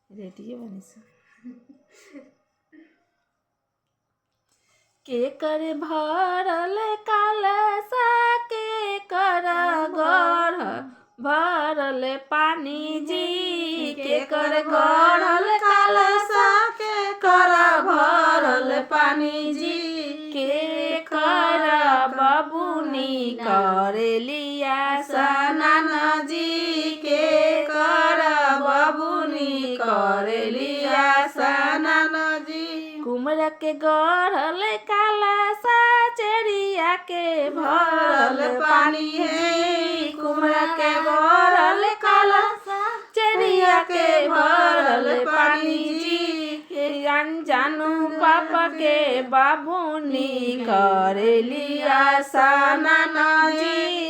radio बनिस के कर भरल कलसा के कर गढ़ भरल पानी जी के कर गढ़ल कलसा के कर भरल पानी जी के कर बबुनी करेलिया स्नान जी के कर बबुनी करेलिया स्नान जी कुमर के गढ़ल कलसा चेरिया के भरल पानी है कुमर के गढ़ल कलसा चेरिया के भरल पानी जी जानू पापा के बाबूनी करेलिया स्नान जी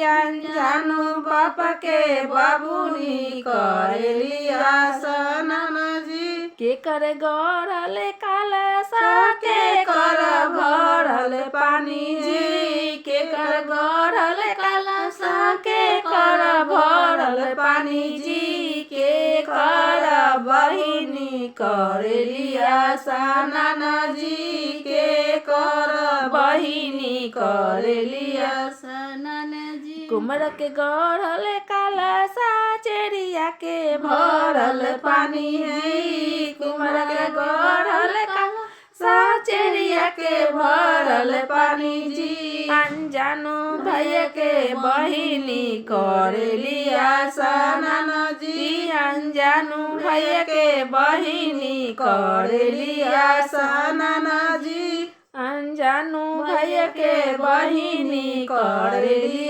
जानू पापा के बाबूनी करेलिया स्नान जी के कर गढ़ल कलसा के कर भरल पानी जी के कर गढ़ल कलसा के कर भरल पानी जी के कर बहिनी करेलिया स्नान जी के कर बहिनी करेलिया स्नान जी कुमर के गढ़ल कलसा चेरिया के भरल पानी है कुमर के गढ़ल कलसा चेरिया के भरल पानी जी अनजानू भैया के बहिनी करेलिया स्नान जी अनजानू भैया के बहिनी करेलिया स्नान जी अनजानू भैया के बहिनी करेलिया